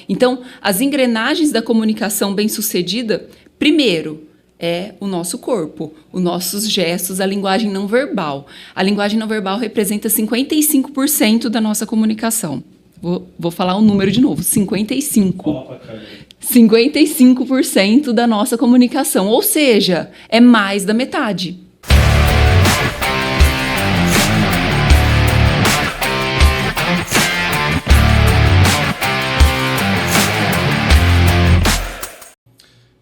Então, as engrenagens da comunicação bem-sucedida, primeiro, é o nosso corpo, os nossos gestos, a linguagem não verbal. A linguagem não verbal representa 55% da nossa comunicação. Vou falar o número de novo, 55%. 55% da nossa comunicação, ou seja, é mais da metade.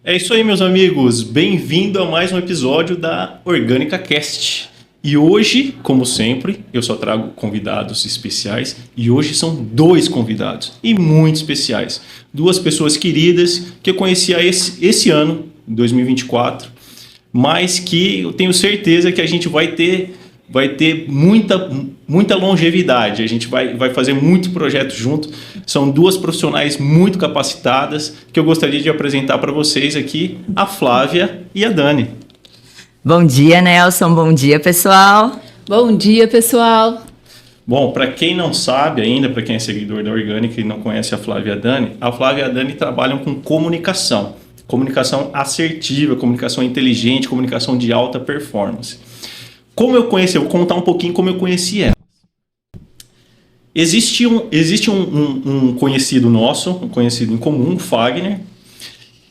É isso aí, meus amigos. Bem-vindo a mais um episódio da Orgânica Cast. E hoje, como sempre, eu só trago convidados especiais. E hoje são 2 convidados e muito especiais. 2 pessoas queridas que eu conheci esse ano, 2024. Mas que eu tenho certeza que a gente vai ter muita longevidade. A gente vai fazer muito projeto junto. São 2 profissionais muito capacitadas que eu gostaria de apresentar para vocês aqui, a Flávia e a Dani. Bom dia, Nelson. Bom dia, pessoal. Bom dia, pessoal. Bom, para quem não sabe ainda, para quem é seguidor da Orgânica e não conhece a Flávia e a Dani trabalham com comunicação. Comunicação assertiva, comunicação inteligente, comunicação de alta performance. Como eu conheci, eu vou contar um pouquinho como eu conheci ela. Existe um conhecido nosso, um conhecido em comum, o Fagner,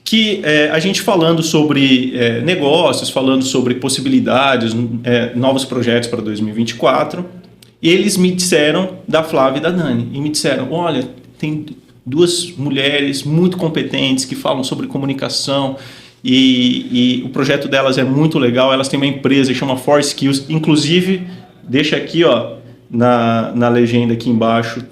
que a gente falando sobre negócios, falando sobre possibilidades, novos projetos para 2024, eles me disseram da Flávia e da Dani, e me disseram, olha, tem 2 mulheres muito competentes que falam sobre comunicação, e o projeto delas é muito legal. Elas têm uma empresa que chama 4Skills, inclusive deixa aqui na legenda aqui embaixo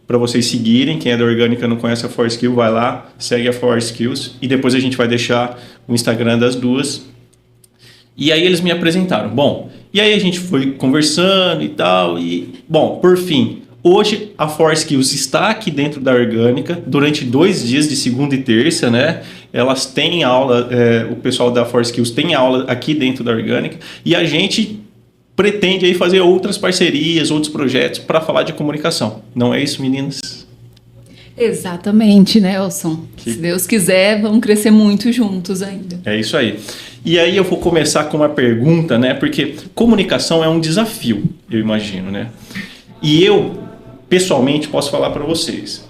para vocês seguirem. Quem é da Orgânica e não conhece a 4Skills, vai lá, segue a 4Skills, e depois a gente vai deixar o Instagram das 2. E aí eles me apresentaram. Bom, e aí a gente foi conversando e tal, e bom, por fim, hoje a 4Skills está aqui dentro da Orgânica durante 2 dias, de segunda e terça, né? Elas têm aula, o pessoal da 4Skills tem aula aqui dentro da Orgânica, e a gente pretende aí fazer outras parcerias, outros projetos para falar de comunicação. Não é isso, meninas? Exatamente, Nelson. Se Deus quiser, vamos crescer muito juntos ainda. É isso aí. E aí eu vou começar com uma pergunta, né? Porque comunicação é um desafio, eu imagino, né? E eu, pessoalmente, posso falar para vocês.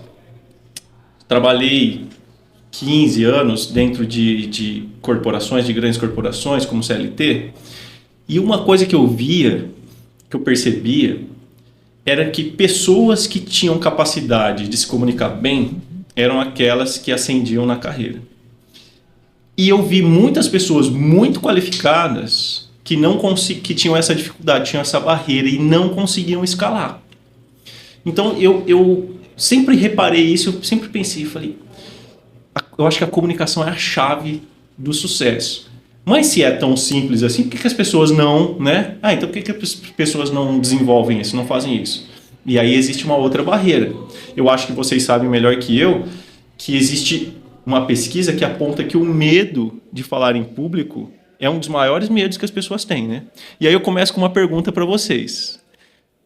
Trabalhei 15 anos dentro de corporações, de grandes corporações, como CLT, e uma coisa que eu via, que eu percebia, era que pessoas que tinham capacidade de se comunicar bem eram aquelas que ascendiam na carreira. E eu vi muitas pessoas muito qualificadas que tinham essa dificuldade, tinham essa barreira e não conseguiam escalar. Então eu sempre reparei isso, eu sempre pensei, falei, eu acho que a comunicação é a chave do sucesso. Mas se é tão simples assim, por que as pessoas não, né? Então por que as pessoas não desenvolvem isso, não fazem isso? E aí existe uma outra barreira. Eu acho que vocês sabem melhor que eu que existe uma pesquisa que aponta que o medo de falar em público é um dos maiores medos que as pessoas têm, né? E aí eu começo com uma pergunta para vocês.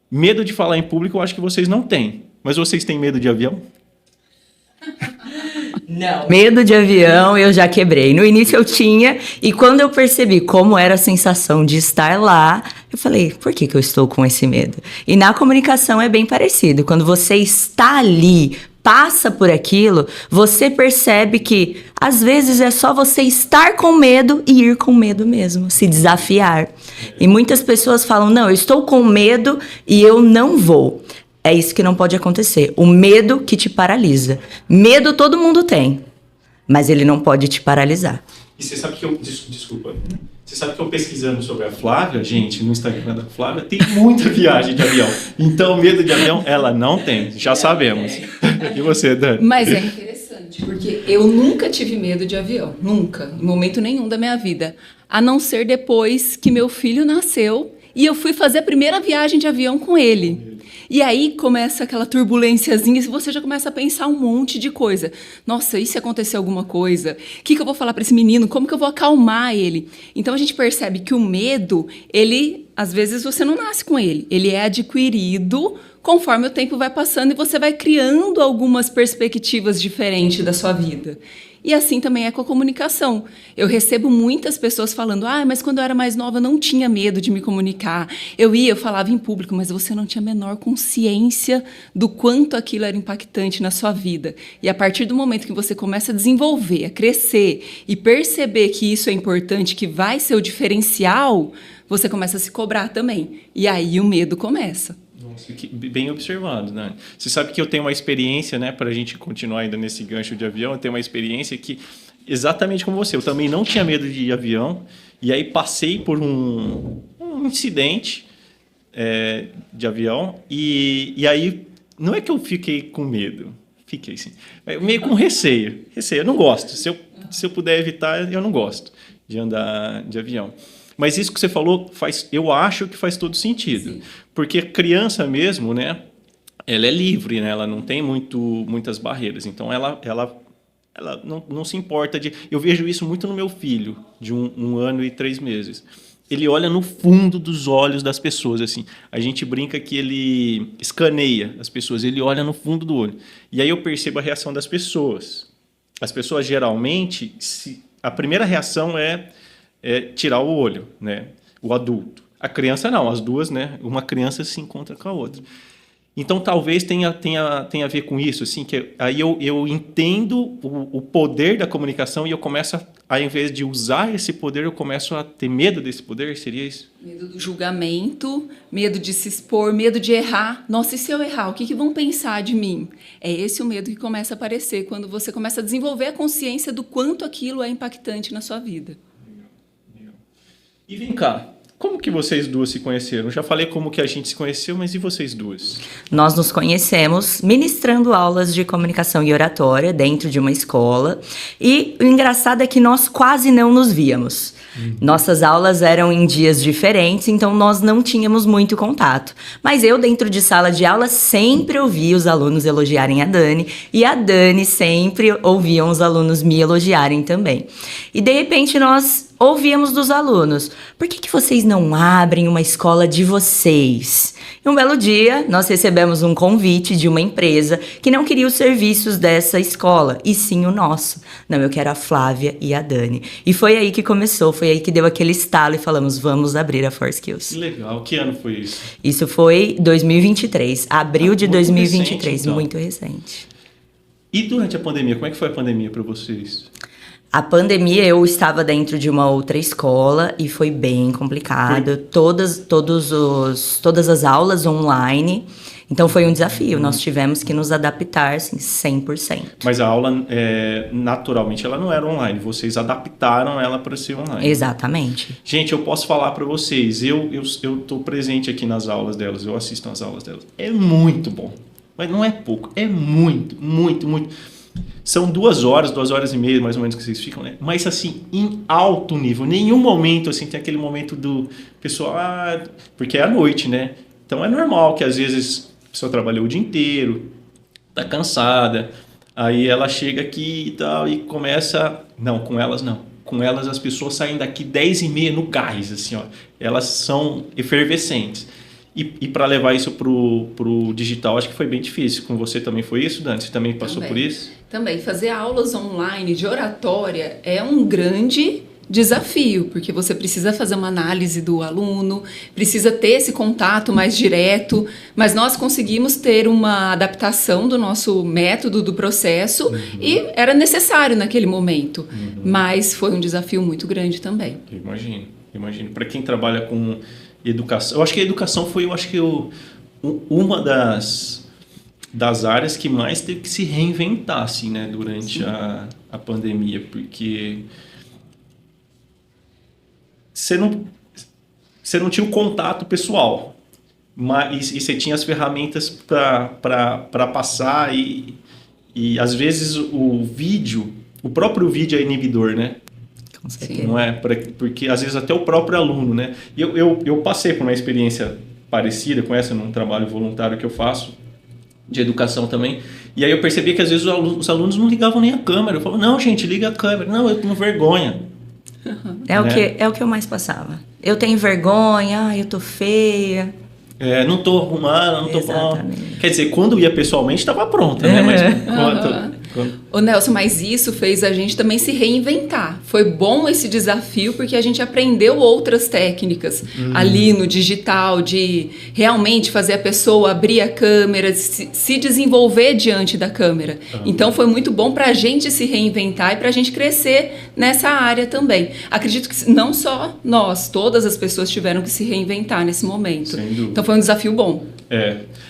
Medo de falar em público eu acho que vocês não têm, mas vocês têm medo de avião? Não. Medo de avião eu já quebrei. No início eu tinha, e quando eu percebi como era a sensação de estar lá, eu falei, por que eu estou com esse medo? E na comunicação é bem parecido. Quando você está ali, passa por aquilo, você percebe que às vezes é só você estar com medo e ir com medo mesmo, se desafiar. E muitas pessoas falam, não, eu estou com medo e eu não vou. É isso que não pode acontecer. O medo que te paralisa. Medo todo mundo tem, mas ele não pode te paralisar. E você sabe que eu... Desculpa. Você sabe que eu pesquisando sobre a Flávia, gente, no Instagram da Flávia, tem muita viagem de avião. Então, medo de avião, ela não tem. Já sabemos. E você, Dani? Mas é interessante, porque eu nunca tive medo de avião. Nunca. Em momento nenhum da minha vida. A não ser depois que meu filho nasceu e eu fui fazer a primeira viagem de avião com ele. E aí começa aquela turbulênciazinha e você já começa a pensar um monte de coisa. Nossa, e se acontecer alguma coisa? O que eu vou falar para esse menino? Como que eu vou acalmar ele? Então a gente percebe que o medo, ele, às vezes você não nasce com ele. Ele é adquirido conforme o tempo vai passando e você vai criando algumas perspectivas diferentes da sua vida. E assim também é com a comunicação. Eu recebo muitas pessoas falando, mas quando eu era mais nova eu não tinha medo de me comunicar. Eu falava em público, mas você não tinha a menor consciência do quanto aquilo era impactante na sua vida. E a partir do momento que você começa a desenvolver, a crescer e perceber que isso é importante, que vai ser o diferencial, você começa a se cobrar também. E aí o medo começa. Nossa, bem observado, né? Você sabe que eu tenho uma experiência, né, para a gente continuar ainda nesse gancho de avião, eu tenho uma experiência que, exatamente como você, eu também não tinha medo de avião, e aí passei por um incidente de avião, e aí não é que eu fiquei com medo, fiquei assim, meio com receio, eu não gosto, se eu puder evitar, eu não gosto de andar de avião. Mas isso que você falou, eu acho que faz todo sentido. Sim. Porque criança mesmo, né, ela é livre, né, ela não tem muitas barreiras. Então, ela não se importa de... Eu vejo isso muito no meu filho, de 1 ano e 3 meses. Ele olha no fundo dos olhos das pessoas, assim. A gente brinca que ele escaneia as pessoas, ele olha no fundo do olho. E aí eu percebo a reação das pessoas. As pessoas, geralmente, a primeira reação é tirar o olho, né? O adulto. A criança não, as duas, né? Uma criança se encontra com a outra. Então, talvez tenha a ver com isso, assim, que aí eu entendo o poder da comunicação e eu começo, ao invés de usar esse poder, eu começo a ter medo desse poder, seria isso? Medo do julgamento, medo de se expor, medo de errar. Nossa, e se eu errar, o que vão pensar de mim? É esse o medo que começa a aparecer quando você começa a desenvolver a consciência do quanto aquilo é impactante na sua vida. E vem cá, como que vocês duas se conheceram? Eu já falei como que a gente se conheceu, mas e vocês duas? Nós nos conhecemos ministrando aulas de comunicação e oratória dentro de uma escola. E o engraçado é que nós quase não nos víamos. Nossas aulas eram em dias diferentes, então nós não tínhamos muito contato. Mas eu, dentro de sala de aula, sempre ouvia os alunos elogiarem a Dani. E a Dani sempre ouvia os alunos me elogiarem também. E, de repente, nós ouvíamos dos alunos: por que vocês não abrem uma escola de vocês? E um belo dia, nós recebemos um convite de uma empresa que não queria os serviços dessa escola, e sim o nosso. Não, eu quero a Flávia e a Dani. E foi aí que começou, foi aí que deu aquele estalo e falamos, vamos abrir a 4Skills. Que legal. Que ano foi isso? Isso foi 2023, abril de 2023, recente, então. Muito recente. E durante a pandemia, como é que foi a pandemia para vocês? A pandemia, eu estava dentro de uma outra escola e foi bem complicado. Todas as aulas online. Então, foi um desafio. Nós tivemos que nos adaptar, assim, 100%. Mas a aula, naturalmente, ela não era online. Vocês adaptaram ela para ser online. Exatamente. Gente, eu posso falar para vocês. Eu estou presente aqui nas aulas delas. Eu assisto às aulas delas. É muito bom. Mas não é pouco. É muito, muito, muito... São 2 horas e meia, mais ou menos, que vocês ficam, né? Mas, assim, em alto nível. Nenhum momento, assim, tem aquele momento do pessoal... porque é à noite, né? Então, é normal que, às vezes, a pessoa trabalhou o dia inteiro, tá cansada, aí ela chega aqui e tal, e começa... Não, com elas, não. Com elas, as pessoas saem daqui 10h30 no gás, assim, ó. Elas são efervescentes. E para levar isso pro digital, acho que foi bem difícil. Com você também foi isso, Dani? Você também passou por isso? Também. Fazer aulas online de oratória é um grande desafio, porque você precisa fazer uma análise do aluno, precisa ter esse contato mais direto, mas nós conseguimos ter uma adaptação do nosso método, do processo, e era necessário naquele momento. Mas foi um desafio muito grande também. Imagino. Para quem trabalha com... educação. Eu acho que a educação foi, uma das áreas que mais teve que se reinventar, assim, né, durante a pandemia, porque você não tinha o contato pessoal, mas e você tinha as ferramentas para passar e às vezes o próprio vídeo é inibidor, né? Sim. Não é? Porque às vezes até o próprio aluno, né? Eu passei por uma experiência parecida com essa, num trabalho voluntário que eu faço, de educação também. E aí eu percebi que às vezes os alunos não ligavam nem a câmera. Eu falava, não, gente, liga a câmera. Não, eu tenho vergonha. É o que eu mais passava. Eu tenho vergonha, eu tô feia. Não tô arrumada, não tô pronta. Quer dizer, quando ia pessoalmente, estava pronta, né? Mas Ô Nelson, mas isso fez a gente também se reinventar. Foi bom esse desafio porque a gente aprendeu outras técnicas ali no digital, de realmente fazer a pessoa abrir a câmera, se desenvolver diante da câmera. Então foi muito bom para a gente se reinventar e para a gente crescer nessa área também. Acredito que não só nós, todas as pessoas tiveram que se reinventar nesse momento. Sem dúvida. Então foi um desafio bom.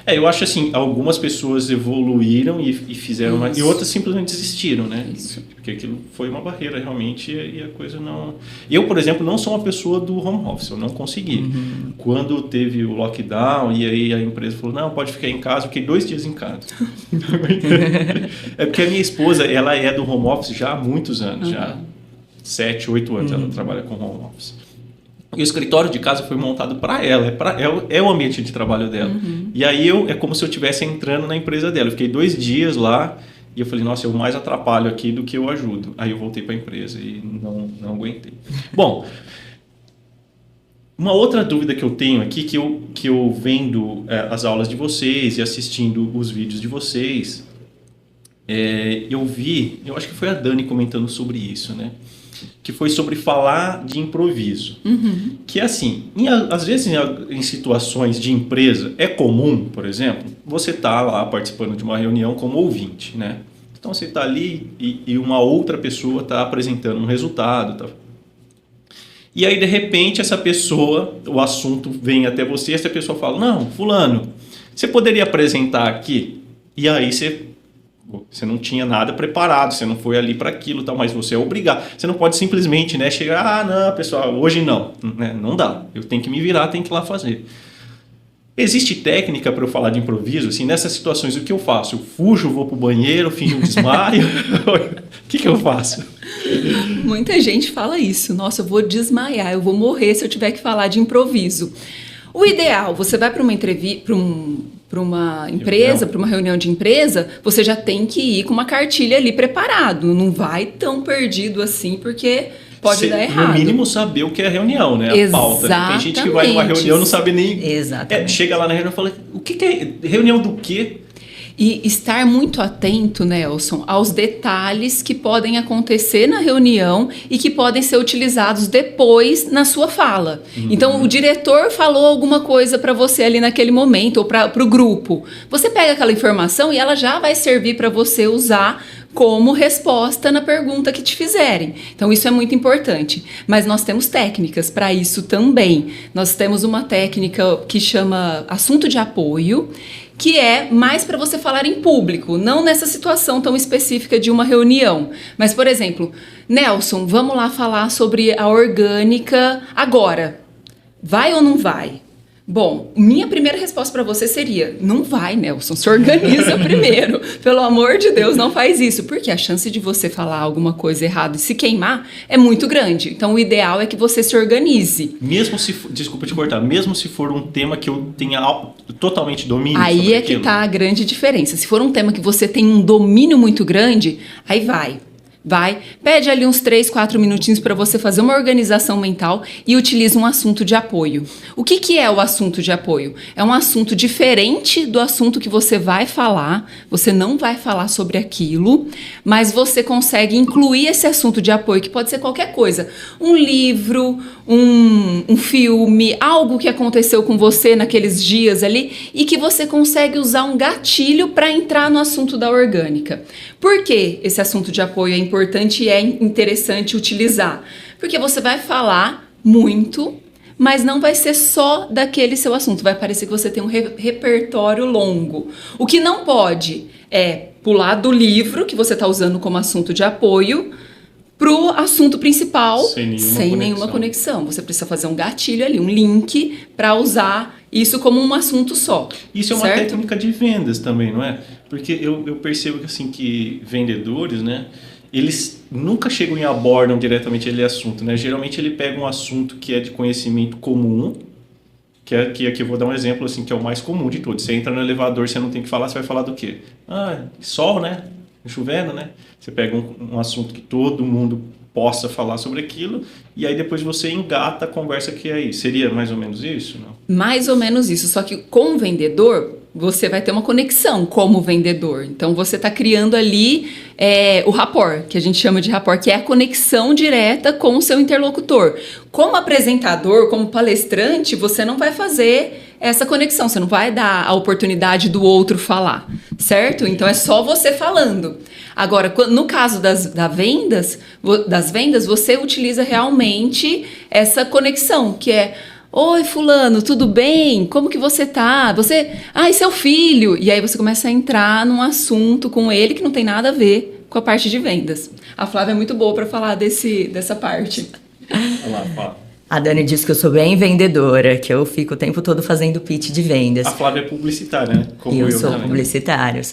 Eu acho assim, algumas pessoas evoluíram e fizeram e outras simplesmente desistiram, né? Isso. Porque aquilo foi uma barreira realmente e a coisa não... Eu, por exemplo, não sou uma pessoa do home office, eu não consegui. Quando teve o lockdown e aí a empresa falou, não, pode ficar em casa, eu fiquei 2 dias em casa. É porque a minha esposa, ela é do home office já há muitos anos, já 7, 8 anos ela trabalha com home office. E o escritório de casa foi montado para ela, é o ambiente de trabalho dela. E aí é como se eu estivesse entrando na empresa dela. Eu fiquei 2 dias lá e eu falei, nossa, eu mais atrapalho aqui do que eu ajudo. Aí eu voltei para a empresa e não aguentei. Bom, uma outra dúvida que eu tenho aqui, que eu vendo as aulas de vocês e assistindo os vídeos de vocês, eu acho que foi a Dani comentando sobre isso, né? Que foi sobre falar de improviso. Que assim, às vezes em situações de empresa, é comum, por exemplo, você tá lá participando de uma reunião como ouvinte, né? Então você tá ali e uma outra pessoa tá apresentando um resultado, tá? E aí de repente essa pessoa, o assunto vem até você, essa pessoa fala, não, fulano, você poderia apresentar aqui? E aí você não tinha nada preparado, você não foi ali para aquilo, tal, mas você é obrigado. Você não pode simplesmente, né, chegar, não, pessoal, hoje não, né, não dá. Eu tenho que me virar, tenho que ir lá fazer. Existe técnica para eu falar de improviso? Assim, nessas situações, o que eu faço? Eu fujo, vou pro banheiro, finjo um desmaio? O que eu faço? Muita gente fala isso. Nossa, eu vou desmaiar, eu vou morrer se eu tiver que falar de improviso. O ideal, você vai para uma entrevista, para uma empresa, para uma reunião de empresa, você já tem que ir com uma cartilha ali preparado. Não vai tão perdido assim, porque pode dar errado. No mínimo saber o que é reunião, né? A pauta. Tem gente que vai numa reunião e não sabe nem... Exatamente. Chega lá na reunião e fala, o que é reunião do quê? E estar muito atento, Nelson, aos detalhes que podem acontecer na reunião e que podem ser utilizados depois na sua fala. Então, o diretor falou alguma coisa para você ali naquele momento ou para o grupo. Você pega aquela informação e ela já vai servir para você usar como resposta na pergunta que te fizerem. Então, isso é muito importante. Mas nós temos técnicas para isso também. Nós temos uma técnica que chama assunto de apoio, que é mais para você falar em público, não nessa situação tão específica de uma reunião. Mas, por exemplo, Nelson, vamos lá falar sobre a orgânica agora. Vai ou não vai? Bom, minha primeira resposta para você seria, não vai, Nelson, se organiza primeiro. Pelo amor de Deus, não faz isso. Porque a chance de você falar alguma coisa errada e se queimar é muito grande. Então, o ideal é que você se organize. Mesmo se for, desculpa te cortar, mesmo se for um tema que eu tenha totalmente domínio aí sobre é aquilo. Que está a grande diferença. Se for um tema que você tem um domínio muito grande, aí vai. Pede ali uns 3, 4 minutinhos para você fazer uma organização mental e utiliza um assunto de apoio. O que é o assunto de apoio? É um assunto diferente do assunto que você vai falar, você não vai falar sobre aquilo, mas você consegue incluir esse assunto de apoio, que pode ser qualquer coisa. Um livro, um filme, algo que aconteceu com você naqueles dias ali e que você consegue usar um gatilho para entrar no assunto da orgânica. Por que esse assunto de apoio é importante e é interessante utilizar? Porque você vai falar muito, mas não vai ser só daquele seu assunto. Vai parecer que você tem um repertório longo. O que não pode é pular do livro que você está usando como assunto de apoio para o assunto principal sem nenhuma conexão. Você precisa fazer um gatilho ali, um link para usar isso como um assunto só. Isso é uma técnica de vendas também, não é? Porque eu percebo que, assim, que vendedores, né, eles nunca chegam e abordam diretamente aquele assunto, né? Geralmente ele pega um assunto que é de conhecimento comum Que aqui eu vou dar um exemplo assim, que é o mais comum de todos. Você entra no elevador, você não tem que falar, você vai falar do quê? Sol, né? Chovendo, né? Você pega um assunto que todo mundo possa falar sobre aquilo, e aí depois você engata a conversa que é aí. Seria mais ou menos isso? Não? Mais ou menos isso, só que com o vendedor, você vai ter uma conexão como vendedor. Então, você está criando ali o rapport, que a gente chama de rapport, que é a conexão direta com o seu interlocutor. Como apresentador, como palestrante, você não vai fazer essa conexão, você não vai dar a oportunidade do outro falar, certo? Então, é só você falando. Agora, no caso das vendas, você utiliza realmente essa conexão, que é: oi, fulano, tudo bem? Como que você tá? E seu filho? E aí você começa a entrar num assunto com ele que não tem nada a ver com a parte de vendas. A Flávia é muito boa para falar dessa parte. Olha lá, fala. A Dani disse que eu sou bem vendedora, que eu fico o tempo todo fazendo pitch de vendas. A Flávia é publicitária, né? Como eu sou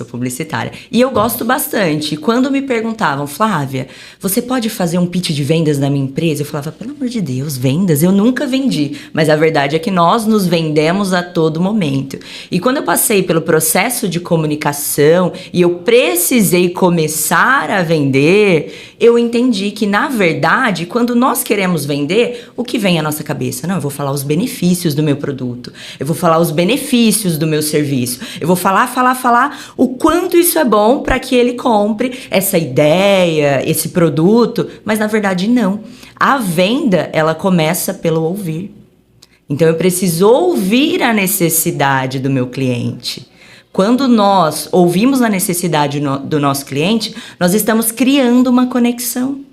publicitária. E eu gosto bastante. Quando me perguntavam: Flávia, você pode fazer um pitch de vendas na minha empresa? Eu falava: pelo amor de Deus, vendas? Eu nunca vendi. Mas a verdade é que nós nos vendemos a todo momento. E quando eu passei pelo processo de comunicação e eu precisei começar a vender, eu entendi que, na verdade, quando nós queremos vender, o que vem à nossa cabeça? Não, eu vou falar os benefícios do meu produto, eu vou falar os benefícios do meu serviço, eu vou falar o quanto isso é bom para que ele compre essa ideia, esse produto, mas na verdade não. A venda, ela começa pelo ouvir. Então eu preciso ouvir a necessidade do meu cliente. Quando nós ouvimos a necessidade do nosso cliente, nós estamos criando uma conexão.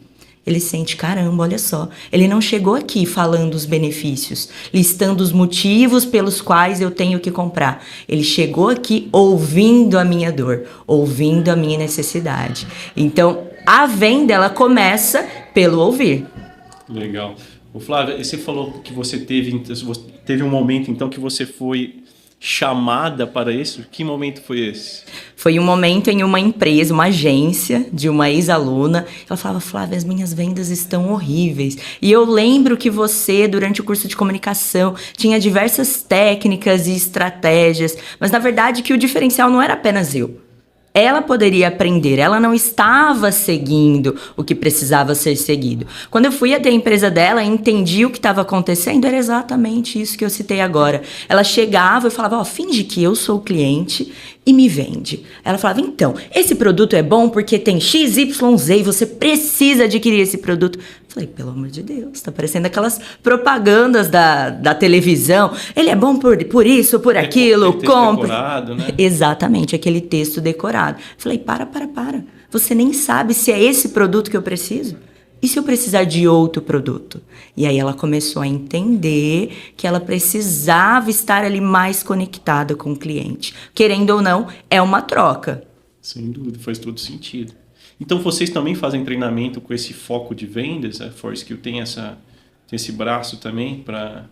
Ele sente: caramba, olha só, ele não chegou aqui falando os benefícios, listando os motivos pelos quais eu tenho que comprar. Ele chegou aqui ouvindo a minha dor, ouvindo a minha necessidade. Então, a venda, ela começa pelo ouvir. Legal. Flávia, você falou que você teve um momento, então, que você foi chamada para isso? Que momento foi esse? Foi um momento em uma empresa, uma agência de uma ex-aluna. Ela falava: Flávia, as minhas vendas estão horríveis. E eu lembro que você, durante o curso de comunicação, tinha diversas técnicas e estratégias, mas na verdade que o diferencial não era apenas eu. Ela poderia aprender, ela não estava seguindo o que precisava ser seguido. Quando eu fui até a empresa dela e entendi o que estava acontecendo, era exatamente isso que eu citei agora. Ela chegava e falava: finge que eu sou o cliente e me vende. Ela falava: então, esse produto é bom porque tem XYZ e você precisa adquirir esse produto. Eu falei: pelo amor de Deus, tá parecendo aquelas propagandas da televisão. Ele é bom por isso, por aquilo, compre. Decorado, né? Exatamente, aquele texto decorado. Eu falei: para. Você nem sabe se é esse produto que eu preciso. E se eu precisar de outro produto? E aí ela começou a entender que ela precisava estar ali mais conectada com o cliente. Querendo ou não, é uma troca. Sem dúvida, faz todo sentido. Então, vocês também fazem treinamento com esse foco de vendas? A ForSkill tem esse braço também para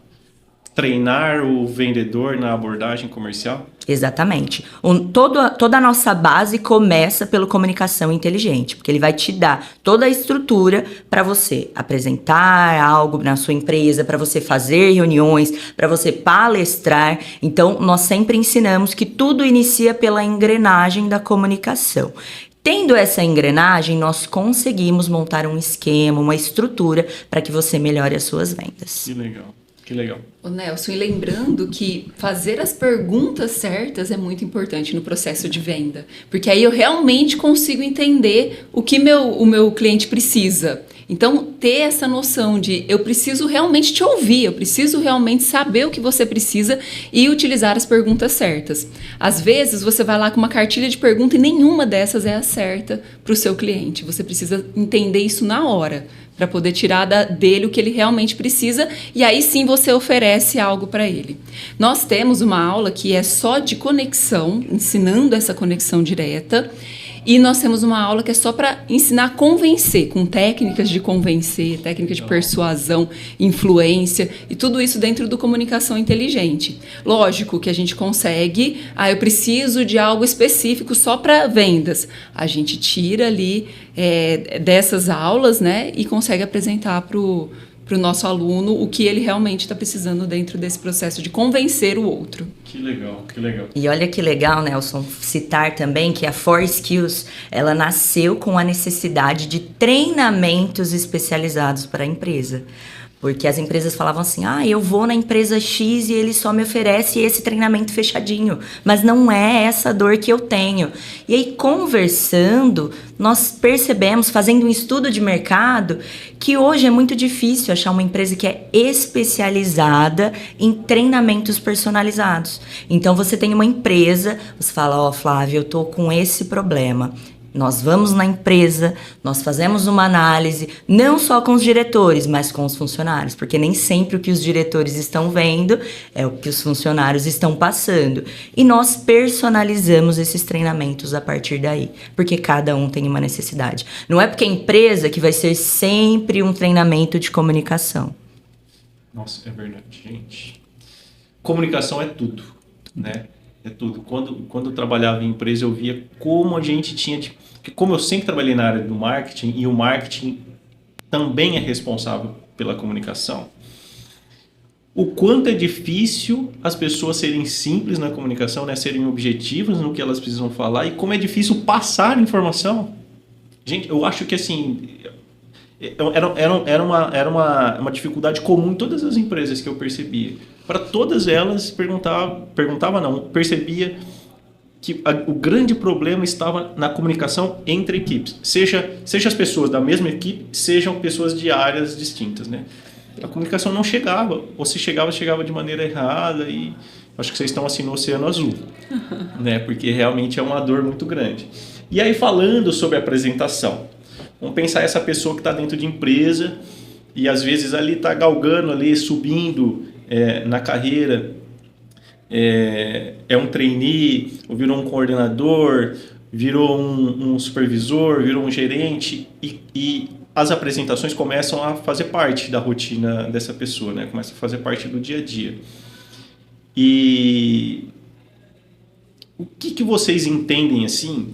treinar o vendedor na abordagem comercial? Exatamente. Toda a nossa base começa pela comunicação inteligente, porque ele vai te dar toda a estrutura para você apresentar algo na sua empresa, para você fazer reuniões, para você palestrar. Então, nós sempre ensinamos que tudo inicia pela engrenagem da comunicação. Tendo essa engrenagem, nós conseguimos montar um esquema, uma estrutura para que você melhore as suas vendas. Que legal. Que legal. Ô Nelson, e lembrando que fazer as perguntas certas é muito importante no processo de venda, porque aí eu realmente consigo entender o que o meu cliente precisa. Então, ter essa noção de eu preciso realmente te ouvir, eu preciso realmente saber o que você precisa e utilizar as perguntas certas. Às vezes, você vai lá com uma cartilha de pergunta e nenhuma dessas é a certa para o seu cliente. Você precisa entender isso na hora, para poder tirar dele o que ele realmente precisa, e aí sim você oferece algo para ele. Nós temos uma aula que é só de conexão, ensinando essa conexão direta, e nós temos uma aula que é só para ensinar a convencer, com técnicas de convencer, técnicas de persuasão, influência, e tudo isso dentro do comunicação inteligente. Lógico que a gente consegue, eu preciso de algo específico só para vendas. A gente tira ali dessas aulas, né, e consegue apresentar para o nosso aluno o que ele realmente está precisando dentro desse processo de convencer o outro. Que legal, que legal. E olha que legal, Nelson, citar também que a 4Skills, ela nasceu com a necessidade de treinamentos especializados para a empresa. Porque as empresas falavam assim, eu vou na empresa X e ele só me oferece esse treinamento fechadinho. Mas não é essa dor que eu tenho. E aí, conversando, nós percebemos, fazendo um estudo de mercado, que hoje é muito difícil achar uma empresa que é especializada em treinamentos personalizados. Então, você tem uma empresa, você fala, Flávio, eu tô com esse problema. Nós vamos na empresa, nós fazemos uma análise, não só com os diretores, mas com os funcionários, porque nem sempre o que os diretores estão vendo é o que os funcionários estão passando. E nós personalizamos esses treinamentos a partir daí, porque cada um tem uma necessidade. Não é porque é empresa que vai ser sempre um treinamento de comunicação. Nossa, é verdade, gente. Comunicação é tudo, né? É tudo. Quando eu trabalhava em empresa, eu via como a gente tinha... Como eu sempre trabalhei na área do marketing, e o marketing também é responsável pela comunicação, o quanto é difícil as pessoas serem simples na comunicação, né? Serem objetivas no que elas precisam falar, e como é difícil passar informação. Gente, eu acho que assim... Era uma dificuldade comum em todas as empresas que eu percebia. Para todas elas, percebia que o grande problema estava na comunicação entre equipes. Seja as pessoas da mesma equipe, sejam pessoas de áreas distintas, né? A comunicação não chegava, ou se chegava de maneira errada, e acho que vocês estão assim no Oceano Azul, né? Porque realmente é uma dor muito grande. E aí, falando sobre apresentação, vamos pensar essa pessoa que está dentro de empresa e às vezes ali está galgando, ali, subindo na carreira, é um trainee, ou virou um coordenador, virou um supervisor, virou um gerente, e as apresentações começam a fazer parte da rotina dessa pessoa, né? Começa a fazer parte do dia a dia. E o que vocês entendem assim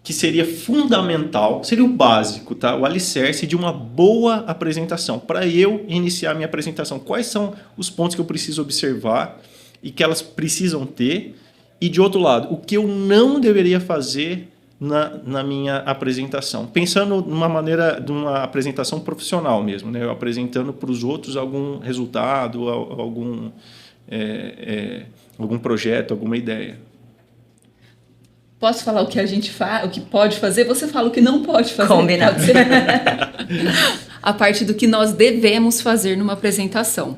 que seria fundamental, seria o básico, tá? O alicerce de uma boa apresentação? Para eu iniciar minha apresentação, quais são os pontos que eu preciso observar e que elas precisam ter? E de outro lado, o que eu não deveria fazer na minha apresentação? Pensando numa maneira de uma apresentação profissional mesmo, né? Eu apresentando para os outros algum resultado, algum projeto, alguma ideia. Posso falar o que a gente faz, o que pode fazer? Você fala o que não pode fazer. Combinado. A parte do que nós devemos fazer numa apresentação.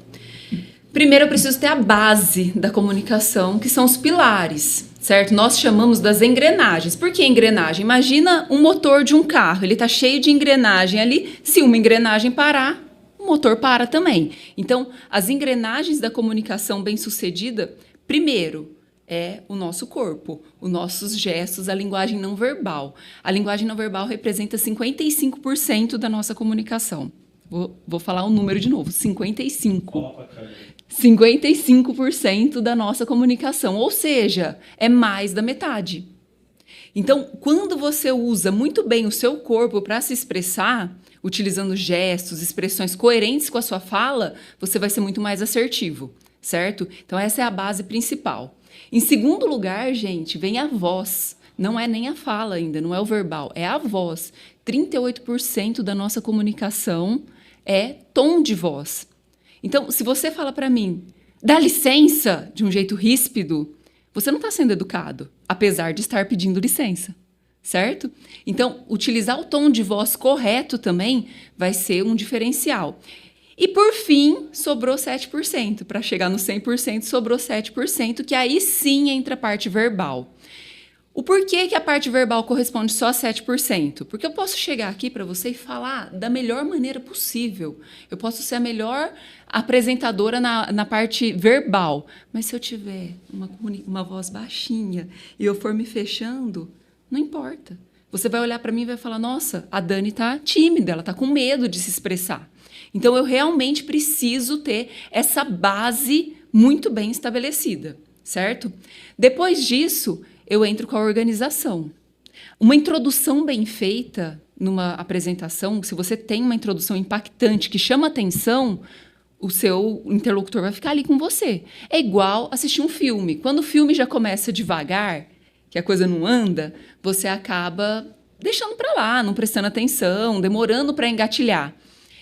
Primeiro, eu preciso ter a base da comunicação, que são os pilares, certo? Nós chamamos das engrenagens. Por que engrenagem? Imagina um motor de um carro, ele está cheio de engrenagem ali. Se uma engrenagem parar, o motor para também. Então, as engrenagens da comunicação bem-sucedida, primeiro, é o nosso corpo, os nossos gestos, a linguagem não verbal. A linguagem não verbal representa 55% da nossa comunicação. Vou falar o número de novo, 55%. 55% da nossa comunicação, ou seja, é mais da metade. Então, quando você usa muito bem o seu corpo para se expressar, utilizando gestos, expressões coerentes com a sua fala, você vai ser muito mais assertivo, certo? Então, essa é a base principal. Em segundo lugar, gente, vem a voz. Não é nem a fala ainda, não é o verbal, é a voz. 38% da nossa comunicação é tom de voz. Então, se você fala para mim, dá licença de um jeito ríspido, você não está sendo educado, apesar de estar pedindo licença, certo? Então, utilizar o tom de voz correto também vai ser um diferencial. E, por fim, sobrou 7%. Para chegar no 100%, sobrou 7%, que aí sim entra a parte verbal. O porquê que a parte verbal corresponde só a 7%? Porque eu posso chegar aqui para você e falar da melhor maneira possível. Eu posso ser a melhor apresentadora na parte verbal. Mas se eu tiver uma voz baixinha e eu for me fechando, não importa. Você vai olhar para mim e vai falar, nossa, a Dani está tímida, ela está com medo de se expressar. Então, eu realmente preciso ter essa base muito bem estabelecida, certo? Depois disso, eu entro com a organização. Uma introdução bem feita numa apresentação, se você tem uma introdução impactante que chama atenção, o seu interlocutor vai ficar ali com você. É igual assistir um filme. Quando o filme já começa devagar, que a coisa não anda, você acaba deixando para lá, não prestando atenção, demorando para engatilhar.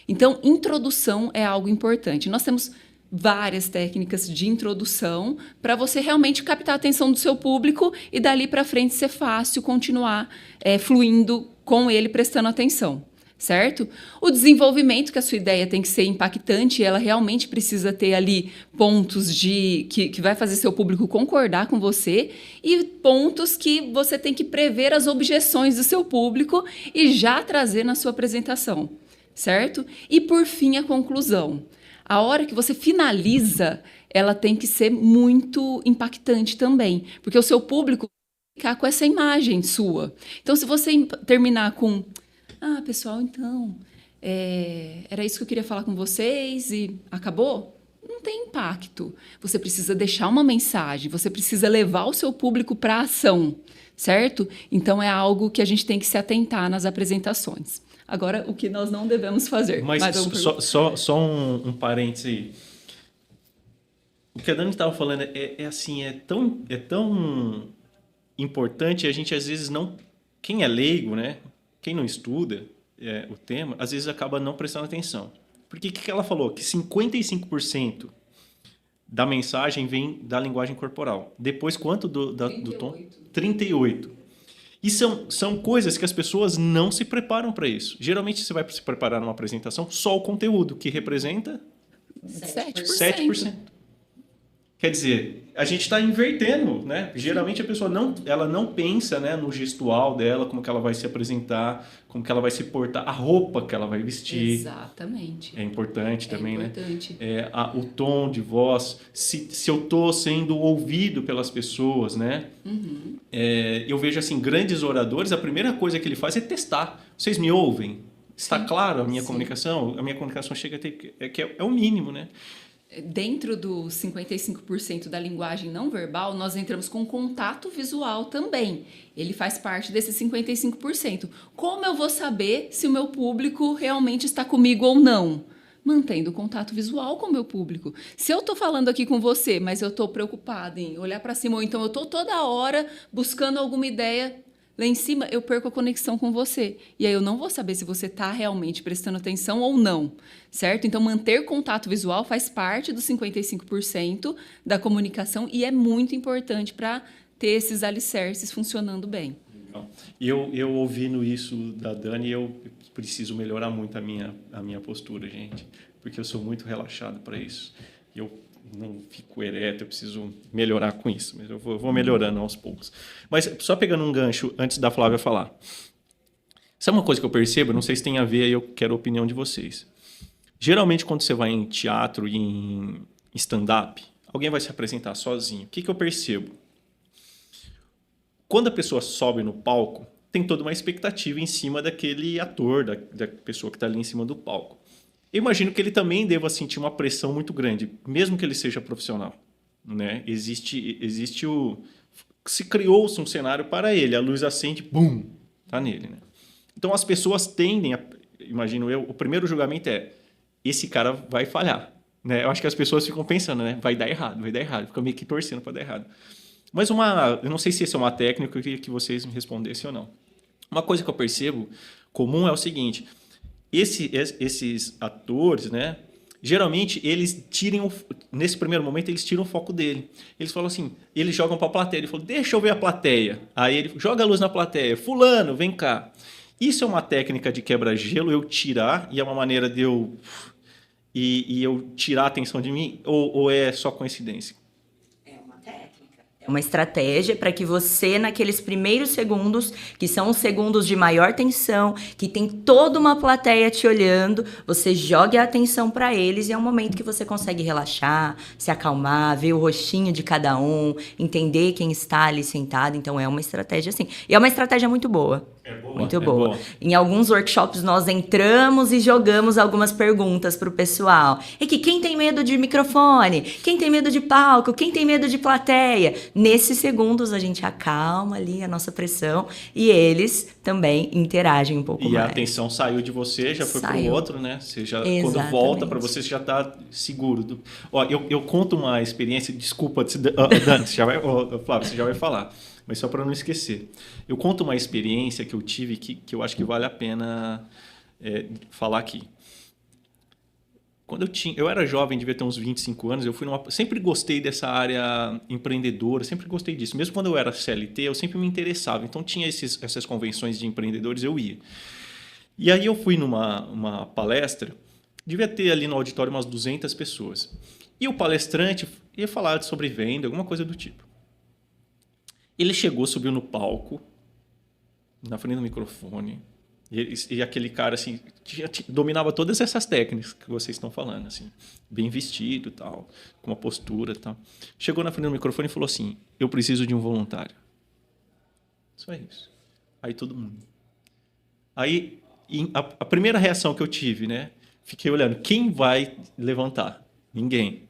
Então, introdução é algo importante. Nós temos várias técnicas de introdução para você realmente captar a atenção do seu público e dali para frente ser fácil continuar fluindo com ele, prestando atenção. Certo? O desenvolvimento, que a sua ideia tem que ser impactante, ela realmente precisa ter ali pontos que vai fazer seu público concordar com você e pontos que você tem que prever as objeções do seu público e já trazer na sua apresentação, certo? E, por fim, a conclusão. A hora que você finaliza, ela tem que ser muito impactante também, porque o seu público vai ficar com essa imagem sua. Então, se você terminar com... pessoal, então, era isso que eu queria falar com vocês e acabou? Não tem impacto. Você precisa deixar uma mensagem, você precisa levar o seu público para a ação, certo? Então, é algo que a gente tem que se atentar nas apresentações. Agora, o que nós não devemos fazer. Mas só um parênteses aí. O que a Dani estava falando é tão importante, a gente às vezes não... Quem é leigo, né? Quem não estuda o tema, às vezes acaba não prestando atenção. Porque o que ela falou? Que 55% da mensagem vem da linguagem corporal. Depois, quanto do tom? 38%. E são coisas que as pessoas não se preparam para isso. Geralmente, você vai se preparar numa apresentação, só o conteúdo, que representa 7%. Quer dizer, a gente está invertendo, né? Geralmente a pessoa ela não pensa, né, no gestual dela, como que ela vai se apresentar, como que ela vai se portar, a roupa que ela vai vestir. Exatamente. É importante também, importante. né? O tom de voz, se eu estou sendo ouvido pelas pessoas, né? Uhum. Eu vejo, assim, grandes oradores, a primeira coisa que ele faz é testar. Vocês me ouvem? Está claro a minha comunicação? A minha comunicação chega a ter... que é o mínimo, né? Dentro dos 55% da linguagem não verbal, nós entramos com contato visual também. Ele faz parte desses 55%. Como eu vou saber se o meu público realmente está comigo ou não? Mantendo contato visual com o meu público. Se eu estou falando aqui com você, mas eu estou preocupada em olhar para cima, ou então eu estou toda hora buscando alguma ideia lá em cima, eu perco a conexão com você. E aí eu não vou saber se você está realmente prestando atenção ou não, certo? Então, manter contato visual faz parte dos 55% da comunicação e é muito importante para ter esses alicerces funcionando bem. E eu ouvindo isso da Dani, eu preciso melhorar muito a minha postura, gente, porque eu sou muito relaxado para isso. Eu não fico ereto, eu preciso melhorar com isso, mas eu vou melhorando aos poucos. Mas só pegando um gancho antes da Flávia falar. Sabe uma coisa que eu percebo? Não sei se tem a ver, eu quero a opinião de vocês. Geralmente, quando você vai em teatro e em stand-up, alguém vai se apresentar sozinho. O que eu percebo? Quando a pessoa sobe no palco, tem toda uma expectativa em cima daquele ator, da pessoa que está ali em cima do palco. Eu imagino que ele também deva sentir uma pressão muito grande, mesmo que ele seja profissional, né? Se criou-se um cenário para ele, a luz acende, bum, tá nele, né? Então as pessoas tendem imagino eu, o primeiro julgamento é, esse cara vai falhar, né? Eu acho que as pessoas ficam pensando, né? Vai dar errado, ficam meio que torcendo para dar errado. Mas eu não sei se essa é uma técnica, eu queria que vocês me respondessem ou não. Uma coisa que eu percebo comum é o seguinte: esses atores, né? Geralmente, eles nesse primeiro momento, eles tiram o foco dele. Eles falam assim, eles jogam para a plateia. Ele falou, deixa eu ver a plateia. Aí ele joga a luz na plateia. Fulano, vem cá. Isso é uma técnica de quebra-gelo, eu tirar, e é uma maneira de eu tirar a atenção de mim, ou é só coincidência? Uma estratégia para que você, naqueles primeiros segundos, que são os segundos de maior tensão, que tem toda uma plateia te olhando, você jogue a atenção para eles e é um momento que você consegue relaxar, se acalmar, ver o rostinho de cada um, entender quem está ali sentado. Então, é uma estratégia assim. E é uma estratégia muito boa. Muito boa. Em alguns workshops nós entramos e jogamos algumas perguntas pro pessoal. E que quem tem medo de microfone? Quem tem medo de palco? Quem tem medo de plateia? Nesses segundos a gente acalma ali a nossa pressão e eles também interagem um pouco mais. E a atenção saiu de você, já foi pro outro, né? Você já, quando volta para você já tá seguro. Ó, eu conto uma experiência, desculpa, Dante, Flávio, você já vai falar. Mas só para não esquecer. Eu conto uma experiência que eu tive que eu acho que vale a pena falar aqui. Quando eu era jovem, devia ter uns 25 anos, sempre gostei dessa área empreendedora, sempre gostei disso. Mesmo quando eu era CLT, eu sempre me interessava. Então tinha essas convenções de empreendedores, eu ia. E aí eu fui numa palestra, devia ter ali no auditório umas 200 pessoas. E o palestrante ia falar sobre venda, alguma coisa do tipo. Ele chegou, subiu no palco, na frente do microfone, e aquele cara assim, dominava todas essas técnicas que vocês estão falando, assim, bem vestido e tal, com uma postura e tal. Chegou na frente do microfone e falou assim: eu preciso de um voluntário. Só isso. Aí todo mundo. Aí a primeira reação que eu tive, né? Fiquei olhando, quem vai levantar? Ninguém.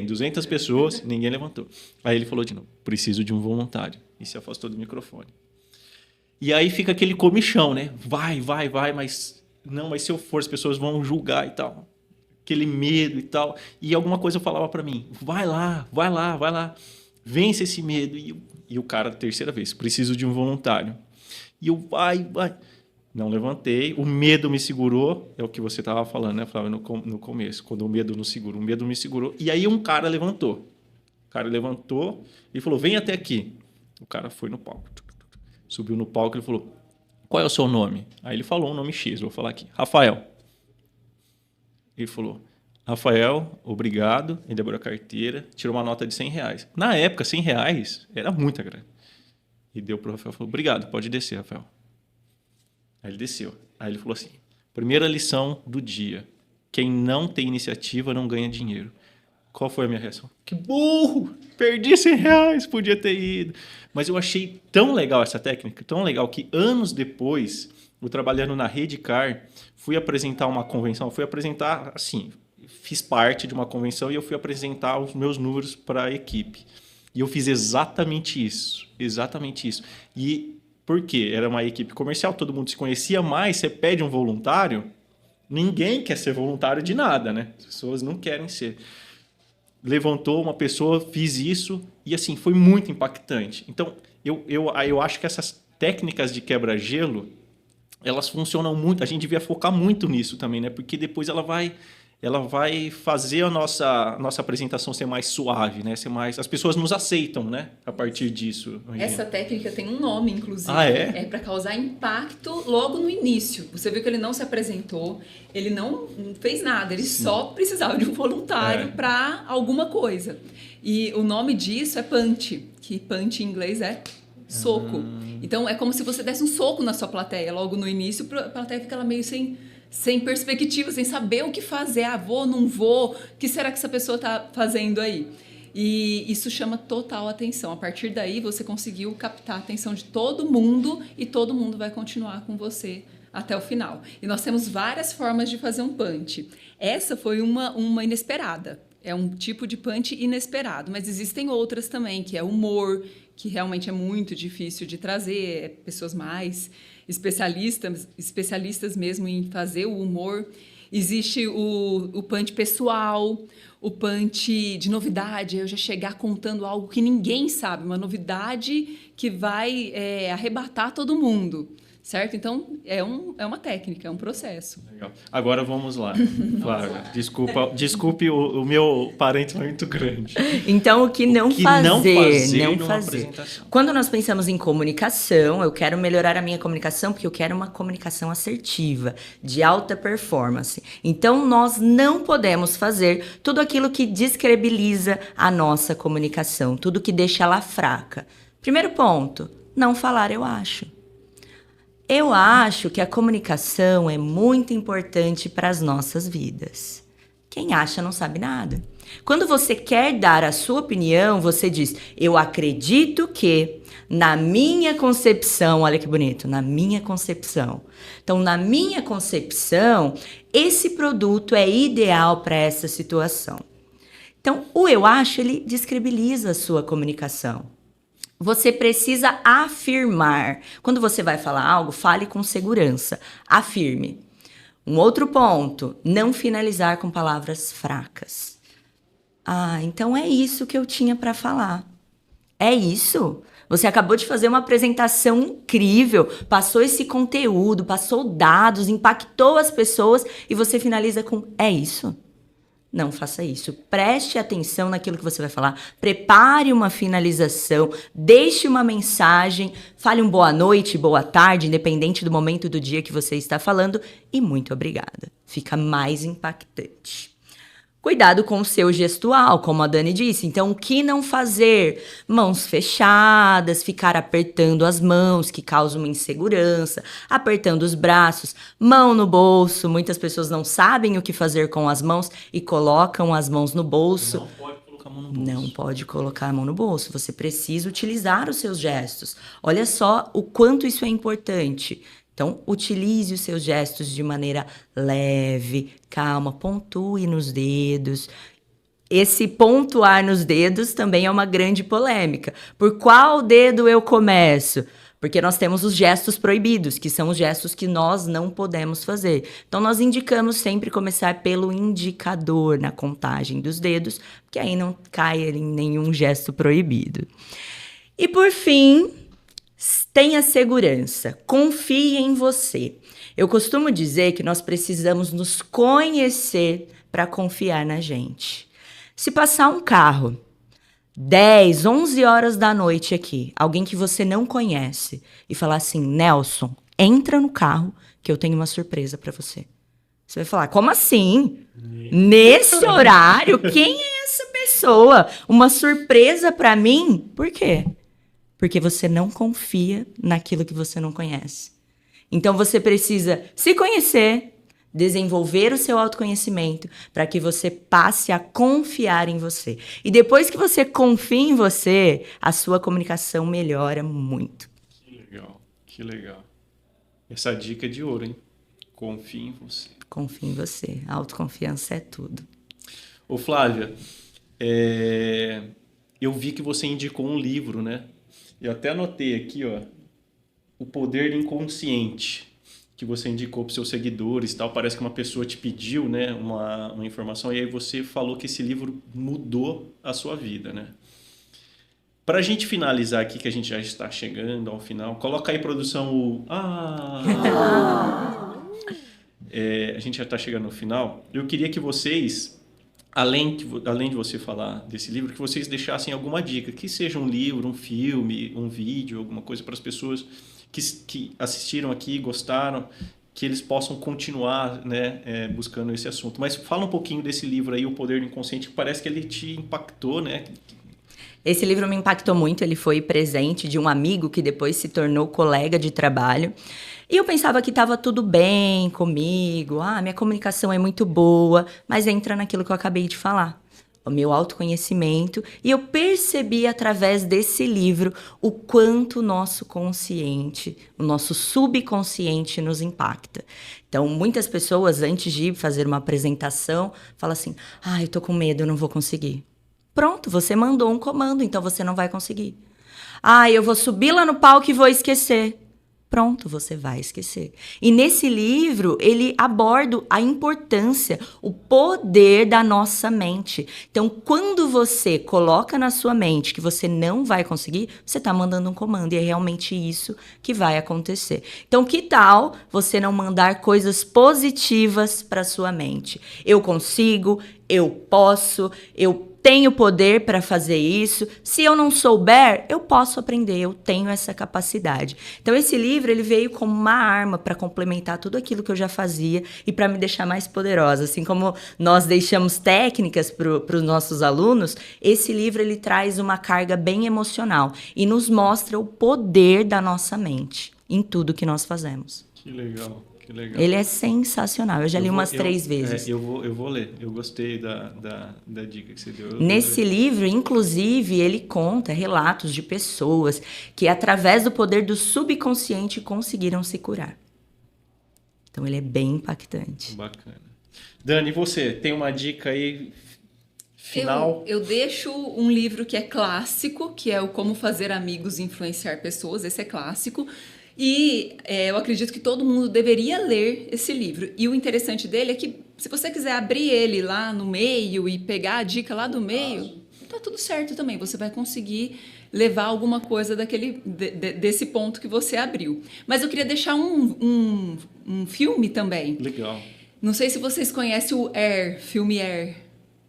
200 pessoas, ninguém levantou. Aí ele falou de novo: preciso de um voluntário. E se afastou do microfone. E aí fica aquele comichão, né? Vai, mas não, mas se eu for, as pessoas vão julgar e tal. Aquele medo e tal. E alguma coisa falava para mim: vai lá. Vence esse medo. E o cara, terceira vez: preciso de um voluntário. E eu, vai. Não levantei, o medo me segurou, é o que você estava falando, né, Flávio, no começo, quando o medo nos segura. O medo me segurou, e aí um cara levantou. O cara levantou e falou: vem até aqui. O cara foi no palco, subiu no palco e falou: qual é o seu nome? Aí ele falou um nome X, vou falar aqui: Rafael. Ele falou: Rafael, obrigado. Ele abriu a carteira, tirou uma nota de R$100. Na época, R$100 era muita grana. E deu para o Rafael, falou: obrigado, pode descer, Rafael. Aí ele desceu. Aí ele falou assim: primeira lição do dia: quem não tem iniciativa não ganha dinheiro. Qual foi a minha reação? Que burro! Perdi R$100, podia ter ido. Mas eu achei tão legal essa técnica, tão legal, que anos depois, eu trabalhando na Redcar, fui apresentar uma convenção, fiz parte de uma convenção e eu fui apresentar os meus números para a equipe. E eu fiz exatamente isso. E por quê? Era uma equipe comercial, todo mundo se conhecia, mas você pede um voluntário, ninguém quer ser voluntário de nada, né? As pessoas não querem ser. Levantou uma pessoa, fiz isso, e assim, foi muito impactante. Então, eu acho que essas técnicas de quebra-gelo, elas funcionam muito, a gente devia focar muito nisso também, né? Porque depois ela vai fazer a nossa apresentação ser mais suave, né? As pessoas nos aceitam, né? A partir disso. Essa técnica tem um nome, inclusive. Ah, é? É para causar impacto logo no início. Você viu que ele não se apresentou, ele não fez nada, ele só precisava de um voluntário para alguma coisa. E o nome disso é punch, que punch em inglês é soco. Então é como se você desse um soco na sua plateia logo no início, a plateia fica lá meio sem perspectiva, sem saber o que fazer. Vou, não vou, o que será que essa pessoa está fazendo aí? E isso chama total atenção. A partir daí, você conseguiu captar a atenção de todo mundo e todo mundo vai continuar com você até o final. E nós temos várias formas de fazer um punch. Essa foi uma inesperada. É um tipo de punch inesperado, mas existem outras também, que é humor, que realmente é muito difícil de trazer, pessoas mais especialistas mesmo em fazer o humor. Existe o punch pessoal, o punch de novidade, eu já chegar contando algo que ninguém sabe, uma novidade que vai arrebatar todo mundo. Certo? Então, é uma técnica, é um processo. Legal. Agora vamos lá. Flávia, desculpe o meu parente foi muito grande. Então, o que não fazer. Apresentação. Quando nós pensamos em comunicação, eu quero melhorar a minha comunicação porque eu quero uma comunicação assertiva, de alta performance. Então, nós não podemos fazer tudo aquilo que descredibiliza a nossa comunicação, tudo que deixa ela fraca. Primeiro ponto, não falar eu acho. Eu acho que a comunicação é muito importante para as nossas vidas. Quem acha não sabe nada. Quando você quer dar a sua opinião, você diz, eu acredito que, na minha concepção, olha que bonito, na minha concepção. Então, na minha concepção, esse produto é ideal para essa situação. Então, o eu acho, ele descredibiliza a sua comunicação. Você precisa afirmar. Quando você vai falar algo, fale com segurança. Afirme. Um outro ponto, não finalizar com palavras fracas. Ah, então é isso que eu tinha para falar. É isso? Você acabou de fazer uma apresentação incrível, passou esse conteúdo, passou dados, impactou as pessoas e você finaliza com é isso? Não faça isso. Preste atenção naquilo que você vai falar. Prepare uma finalização, deixe uma mensagem, fale um boa noite, boa tarde, independente do momento do dia que você está falando e muito obrigada. Fica mais impactante. Cuidado com o seu gestual, como a Dani disse. Então, o que não fazer? Mãos fechadas, ficar apertando as mãos, que causa uma insegurança, apertando os braços, mão no bolso. Muitas pessoas não sabem o que fazer com as mãos e colocam as mãos no bolso. Não pode colocar a mão no bolso. Não pode colocar a mão no bolso. Você precisa utilizar os seus gestos. Olha só o quanto isso é importante. Então, utilize os seus gestos de maneira leve, calma, pontue nos dedos. Esse pontuar nos dedos também é uma grande polêmica. Por qual dedo eu começo? Porque nós temos os gestos proibidos, que são os gestos que nós não podemos fazer. Então, nós indicamos sempre começar pelo indicador na contagem dos dedos, porque aí não cai em nenhum gesto proibido. E, por fim, tenha segurança, confie em você. Eu costumo dizer que nós precisamos nos conhecer para confiar na gente. Se passar um carro 10, 11 horas da noite aqui, alguém que você não conhece, e falar assim, Nelson, entra no carro que eu tenho uma surpresa para você. Você vai falar, como assim? Nesse horário? Quem é essa pessoa? Uma surpresa para mim? Por quê? Porque você não confia naquilo que você não conhece. Então, você precisa se conhecer, desenvolver o seu autoconhecimento para que você passe a confiar em você. E depois que você confia em você, a sua comunicação melhora muito. Que legal, que legal. Essa dica é de ouro, hein? Confie em você. Confie em você. A autoconfiança é tudo. Ô, Flávia, eu vi que você indicou um livro, né? Eu até anotei aqui, ó, O Poder do Inconsciente, que você indicou para os seus seguidores e tal. Parece que uma pessoa te pediu, né, uma informação, e aí você falou que esse livro mudou a sua vida, né? Para a gente finalizar aqui, que a gente já está chegando ao final, coloca aí, produção, o... a gente já está chegando no final. Eu queria que vocês... Além de você falar desse livro, que vocês deixassem alguma dica, que seja um livro, um filme, um vídeo, alguma coisa para as pessoas que assistiram aqui, gostaram, que eles possam continuar, né, buscando esse assunto. Mas fala um pouquinho desse livro aí, O Poder do Inconsciente, que parece que ele te impactou, né? Esse livro me impactou muito, ele foi presente de um amigo que depois se tornou colega de trabalho. E eu pensava que estava tudo bem comigo, minha comunicação é muito boa, mas entra naquilo que eu acabei de falar, o meu autoconhecimento. E eu percebi através desse livro o quanto o nosso consciente, o nosso subconsciente nos impacta. Então, muitas pessoas, antes de fazer uma apresentação, falam assim, eu tô com medo, eu não vou conseguir. Pronto, você mandou um comando, então você não vai conseguir. Eu vou subir lá no palco e vou esquecer. Pronto, você vai esquecer. E nesse livro, ele aborda a importância, o poder da nossa mente. Então, quando você coloca na sua mente que você não vai conseguir, você está mandando um comando. E é realmente isso que vai acontecer. Então, que tal você não mandar coisas positivas para sua mente? Eu consigo, eu posso, eu tenho poder para fazer isso. Se eu não souber, eu posso aprender, eu tenho essa capacidade. Então, esse livro ele veio como uma arma para complementar tudo aquilo que eu já fazia e para me deixar mais poderosa. Assim como nós deixamos técnicas para os nossos alunos, esse livro ele traz uma carga bem emocional e nos mostra o poder da nossa mente em tudo que nós fazemos. Que legal, que Que legal. Ele é sensacional. Eu já li umas 3 vezes. Eu vou ler. Eu gostei da dica que você deu. Nesse livro, inclusive, ele conta relatos de pessoas que, através do poder do subconsciente, conseguiram se curar. Então, ele é bem impactante. Bacana. Dani, e você? Tem uma dica aí final? Eu deixo um livro que é clássico, que é o Como Fazer Amigos e Influenciar Pessoas. Esse é clássico. E eu acredito que todo mundo deveria ler esse livro. E o interessante dele é que, se você quiser abrir ele lá no meio e pegar a dica lá do meio, tá tudo certo também. Você vai conseguir levar alguma coisa desse ponto que você abriu. Mas eu queria deixar um filme também. Legal. Não sei se vocês conhecem o filme Air,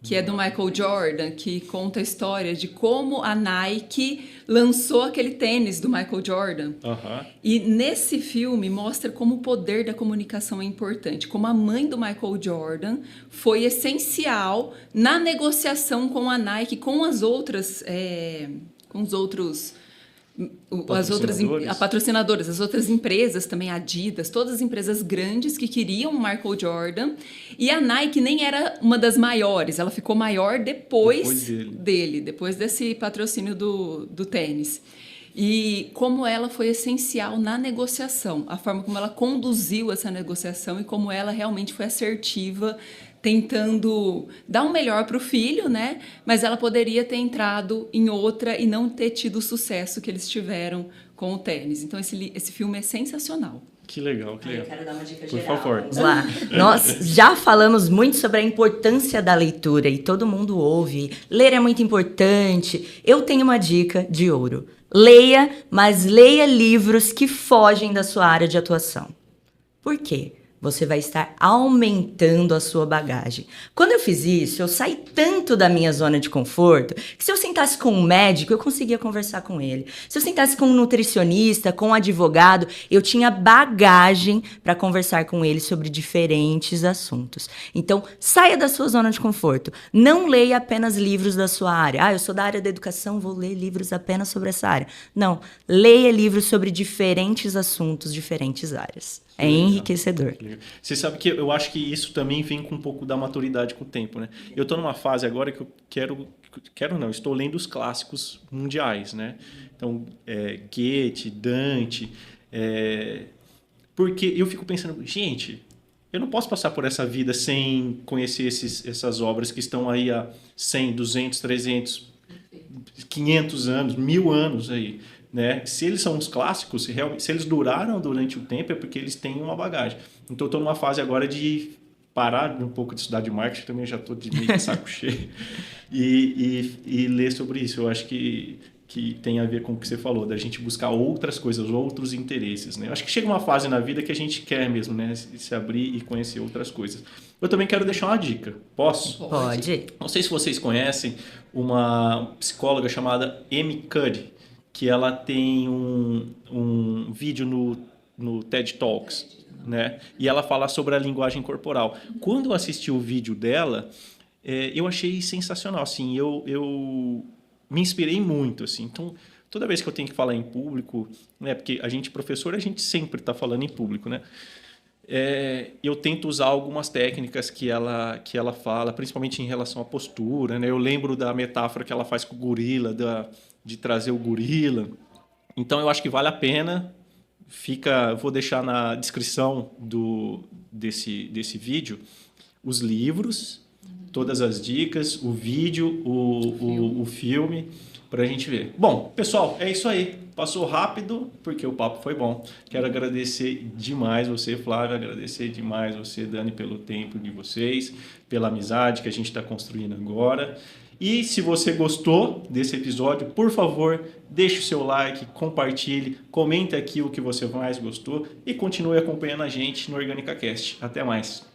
que é do Michael Jordan, que conta a história de como a Nike lançou aquele tênis do Michael Jordan. Uhum. E nesse filme mostra como o poder da comunicação é importante, como a mãe do Michael Jordan foi essencial na negociação com a Nike, com as outras, patrocinadoras, as outras empresas também, Adidas, todas as empresas grandes que queriam o Michael Jordan. E a Nike nem era uma das maiores, ela ficou maior depois desse patrocínio do tênis. E como ela foi essencial na negociação, a forma como ela conduziu essa negociação e como ela realmente foi assertiva, tentando dar um melhor para o filho, né? Mas ela poderia ter entrado em outra e não ter tido o sucesso que eles tiveram com o tênis. Então, esse filme é sensacional. Que legal, que legal. Eu quero dar uma dica Por geral. favor. Vamos lá. Nós já falamos muito sobre a importância da leitura e todo mundo ouve. Ler é muito importante. Eu tenho uma dica de ouro. Leia, mas leia livros que fogem da sua área de atuação. Por quê? Você vai estar aumentando a sua bagagem. Quando eu fiz isso, eu saí tanto da minha zona de conforto que se eu sentasse com um médico, eu conseguia conversar com ele. Se eu sentasse com um nutricionista, com um advogado, eu tinha bagagem para conversar com ele sobre diferentes assuntos. Então, saia da sua zona de conforto. Não leia apenas livros da sua área. Eu sou da área da educação, vou ler livros apenas sobre essa área. Não, leia livros sobre diferentes assuntos, diferentes áreas. É enriquecedor. Você sabe que eu acho que isso também vem com um pouco da maturidade com o tempo, né? Eu estou numa fase agora que eu estou lendo os clássicos mundiais, né? Então, Goethe, Dante, porque eu fico pensando, gente, eu não posso passar por essa vida sem conhecer essas obras que estão aí há 100, 200, 300, 500 anos, 1000 anos aí. Né? Se eles são os clássicos, se eles duraram durante o tempo, é porque eles têm uma bagagem. Então, eu estou numa fase agora de parar um pouco de estudar de marketing, também já estou de meio de saco cheio, e ler sobre isso. Eu acho que tem a ver com o que você falou, da gente buscar outras coisas, outros interesses. Né? Eu acho que chega uma fase na vida que a gente quer mesmo, né? Se abrir e conhecer outras coisas. Eu também quero deixar uma dica. Posso? Pode. Não sei se vocês conhecem uma psicóloga chamada Amy Cuddy, que ela tem um vídeo no TED Talks, né? E ela fala sobre a linguagem corporal. Quando eu assisti o vídeo dela, eu achei sensacional. Assim, eu me inspirei muito. Assim. Então, toda vez que eu tenho que falar em público, né? Porque professor, a gente sempre está falando em público, né? Eu tento usar algumas técnicas que ela fala, principalmente em relação à postura, né? Eu lembro da metáfora que ela faz com o gorila, de trazer o gorila. Então, eu acho que vale a pena. Vou deixar na descrição desse vídeo os livros, todas as dicas, o vídeo, o filme, para a gente ver. Bom, pessoal, é isso aí. Passou rápido, porque o papo foi bom. Quero agradecer demais você, Flávia, agradecer demais você, Dani, pelo tempo de vocês, pela amizade que a gente está construindo agora. E se você gostou desse episódio, por favor, deixe o seu like, compartilhe, comente aqui o que você mais gostou e continue acompanhando a gente no Orgânica Cast. Até mais!